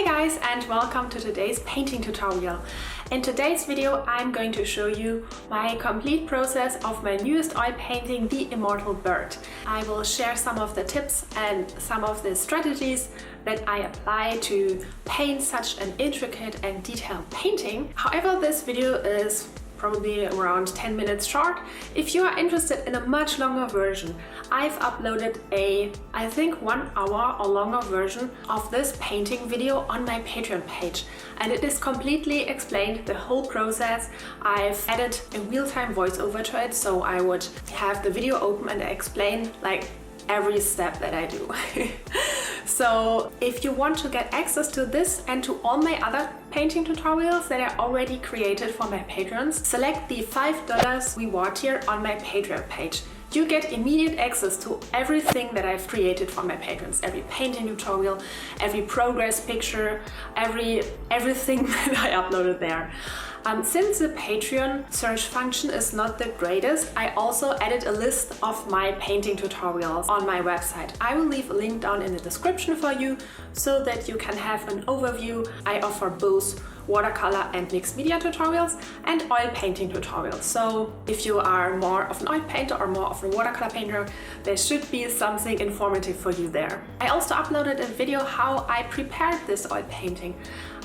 Hey guys, and welcome to today's painting tutorial. In today's video I'm going to show you my complete process of my newest oil painting, the Immortal Bird. I will share some of the tips and some of the strategies that I apply to paint such an intricate and detailed painting. However, this video is probably around 10 minutes short. If you are interested in a much longer version, I've uploaded a, I think 1 hour or longer version of this painting video on my Patreon page. And it is completely explained, the whole process. I've added a real-time voiceover to it, so I would have the video open and explain like every step that I do. So if you want to get access to this and to all my other painting tutorials that I already created for my patrons, select the $5 reward tier on my Patreon page. You get immediate access to everything that I've created for my patrons, every painting tutorial, every progress picture, everything that I uploaded there. Since the Patreon search function is not the greatest, I also added a list of my painting tutorials on my website. I will leave a link down in the description for you so that you can have an overview. I offer both watercolor and mixed media tutorials and oil painting tutorials. So if you are more of an oil painter or more of a watercolor painter, there should be something informative for you there. I also uploaded a video how I prepared this oil painting.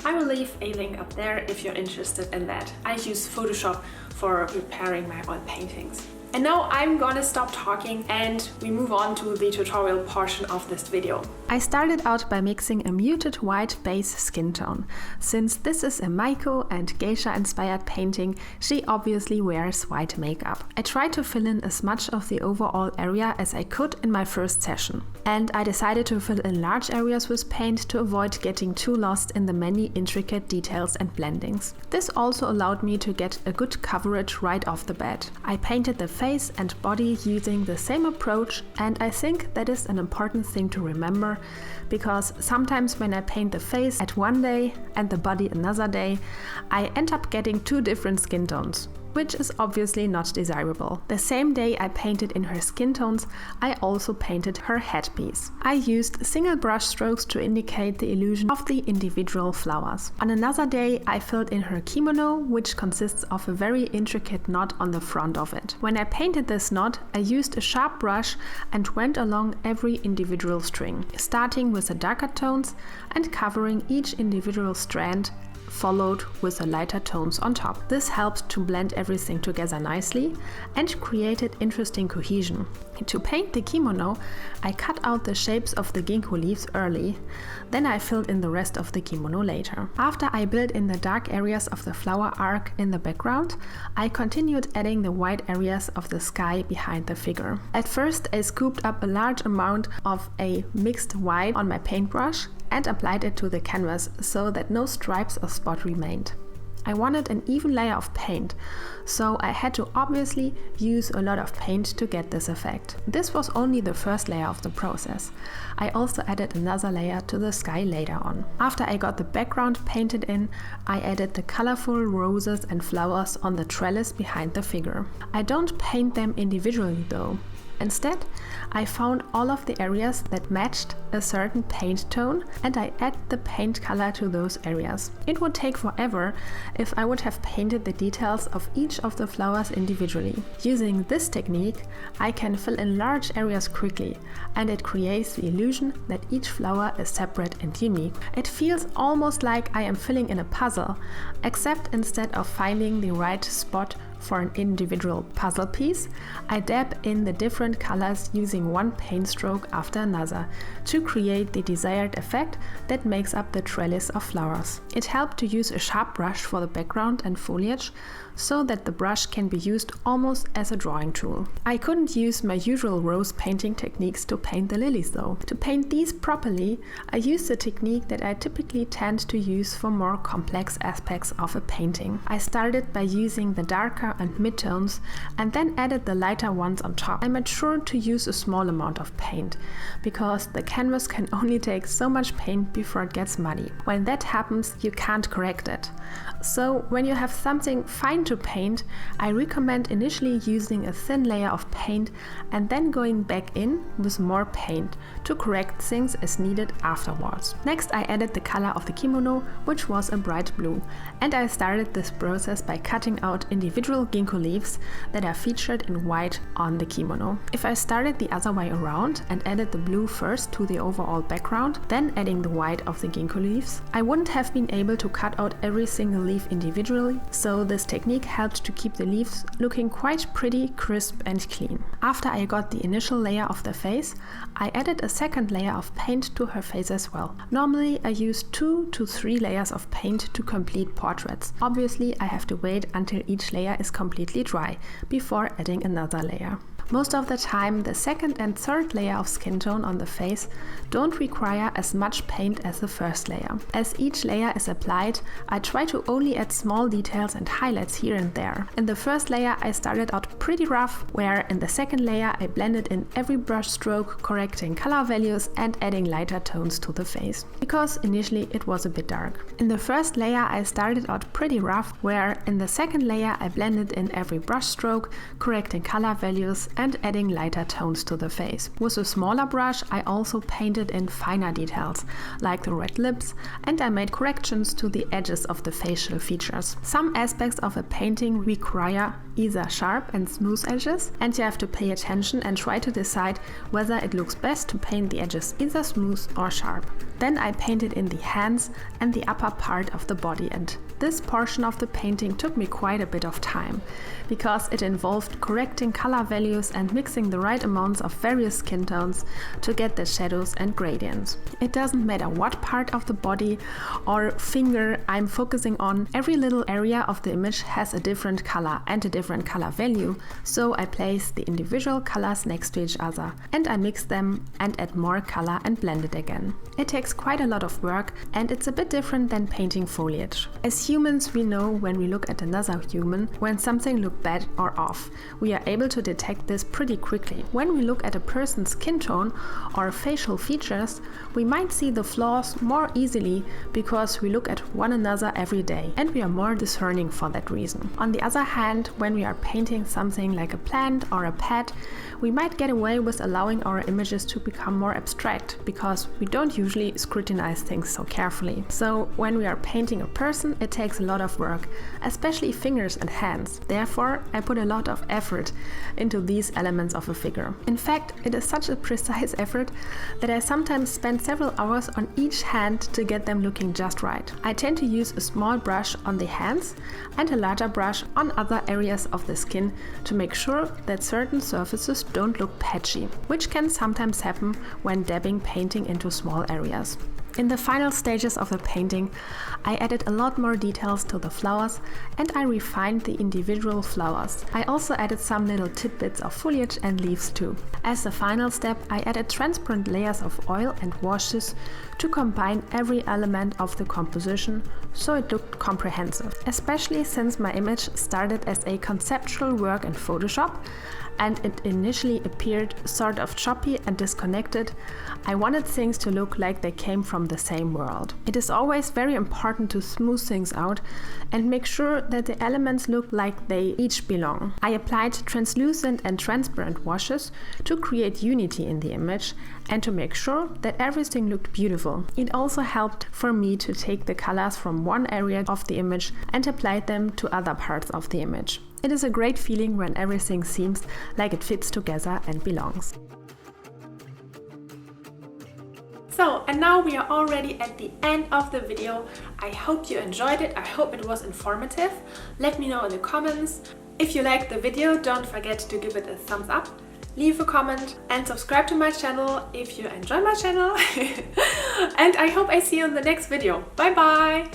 I will leave a link up there if you're interested in that. I use Photoshop for preparing my oil paintings. And now I'm gonna stop talking and we move on to the tutorial portion of this video. I started out by mixing a muted white base skin tone. Since this is a Maiko and geisha inspired painting, she obviously wears white makeup. I tried to fill in as much of the overall area as I could in my first session. And I decided to fill in large areas with paint to avoid getting too lost in the many intricate details and blendings. This also allowed me to get a good coverage right off the bat. I painted the face and body using the same approach, and I think that is an important thing to remember, because sometimes when I paint the face at one day and the body another day, I end up getting two different skin tones, which is obviously not desirable. The same day I painted in her skin tones, I also painted her headpiece. I used single brush strokes to indicate the illusion of the individual flowers. On another day, I filled in her kimono, which consists of a very intricate knot on the front of it. When I painted this knot, I used a sharp brush and went along every individual string, starting with the darker tones and covering each individual strand, followed with the lighter tones on top. This helped to blend everything together nicely and created interesting cohesion. To paint the kimono, I cut out the shapes of the ginkgo leaves early, then I filled in the rest of the kimono later. After I built in the dark areas of the flower arc in the background, I continued adding the white areas of the sky behind the figure. At first, I scooped up a large amount of a mixed white on my paintbrush and applied it to the canvas so that no stripes or spot remained. I wanted an even layer of paint, so I had to obviously use a lot of paint to get this effect. This was only the first layer of the process. I also added another layer to the sky later on. After I got the background painted in, I added the colorful roses and flowers on the trellis behind the figure. I don't paint them individually though. Instead, I found all of the areas that matched a certain paint tone and I add the paint color to those areas. It would take forever if I would have painted the details of each of the flowers individually. Using this technique, I can fill in large areas quickly, and it creates the illusion that each flower is separate and unique. It feels almost like I am filling in a puzzle, except instead of finding the right spot for an individual puzzle piece, I dab in the different colors using one paint stroke after another to create the desired effect that makes up the trellis of flowers. It helped to use a sharp brush for the background and foliage so that the brush can be used almost as a drawing tool. I couldn't use my usual rose painting techniques to paint the lilies though. To paint these properly, I used the technique that I typically tend to use for more complex aspects of a painting. I started by using the darker and midtones and then added the lighter ones on top. I made sure to use a small amount of paint because the canvas can only take so much paint before it gets muddy. When that happens, you can't correct it. So when you have something fine to paint, I recommend initially using a thin layer of paint and then going back in with more paint to correct things as needed afterwards. Next, I added the color of the kimono, which was a bright blue, and I started this process by cutting out individual ginkgo leaves that are featured in white on the kimono. If I started the other way around and added the blue first to the overall background, then adding the white of the ginkgo leaves, I wouldn't have been able to cut out every single leaf individually, so this technique helped to keep the leaves looking quite pretty, crisp and clean. After I got the initial layer of the face, I added a second layer of paint to her face as well. Normally I use 2 to 3 layers of paint to complete portraits. Obviously I have to wait until each layer is completely dry before adding another layer. Most of the time, the second and third layer of skin tone on the face don't require as much paint as the first layer. As each layer is applied, I try to only add small details and highlights here and there. In the first layer, I started out pretty rough, where in the second layer, I blended in every brush stroke, correcting color values and adding lighter tones to the face, because initially it was a bit dark. In the first layer, I started out pretty rough, where in the second layer, I blended in every brush stroke, correcting color values and adding lighter tones to the face. With a smaller brush, I also painted in finer details, like the red lips, and I made corrections to the edges of the facial features. Some aspects of a painting require either sharp and smooth edges, and you have to pay attention and try to decide whether it looks best to paint the edges either smooth or sharp. Then I painted in the hands and the upper part of the body, and this portion of the painting took me quite a bit of time, because it involved correcting color values and mixing the right amounts of various skin tones to get the shadows and gradients. It doesn't matter what part of the body or finger I'm focusing on, every little area of the image has a different color and a different color value, so I place the individual colors next to each other and I mix them and add more color and blend it again. It takes quite a lot of work and it's a bit different than painting foliage. As humans, we know when we look at another human when something looks bad or off. We are able to detect this pretty quickly. When we look at a person's skin tone or facial features, we might see the flaws more easily because we look at one another every day and we are more discerning for that reason. On the other hand, when we are painting something like a plant or a pet, we might get away with allowing our images to become more abstract because we don't usually scrutinize things so carefully. So when we are painting a person, it takes a lot of work, especially fingers and hands. Therefore, I put a lot of effort into these elements of a figure. In fact, it is such a precise effort that I sometimes spend several hours on each hand to get them looking just right. I tend to use a small brush on the hands and a larger brush on other areas of the skin to make sure that certain surfaces don't look patchy, which can sometimes happen when dabbing painting into small areas. In the final stages of the painting, I added a lot more details to the flowers and I refined the individual flowers. I also added some little tidbits of foliage and leaves too. As the final step, I added transparent layers of oil and washes to combine every element of the composition so it looked comprehensive. Especially since my image started as a conceptual work in Photoshop and it initially appeared sort of choppy and disconnected, I wanted things to look like they came from the same world. It is always very important to smooth things out and make sure that the elements look like they each belong. I applied translucent and transparent washes to create unity in the image and to make sure that everything looked beautiful. It also helped for me to take the colors from one area of the image and apply them to other parts of the image. It is a great feeling when everything seems like it fits together and belongs. So, and now we are already at the end of the video. I hope you enjoyed it. I hope it was informative. Let me know in the comments. If you liked the video, don't forget to give it a thumbs up, leave a comment and subscribe to my channel if you enjoy my channel. And I hope I see you in the next video. Bye bye!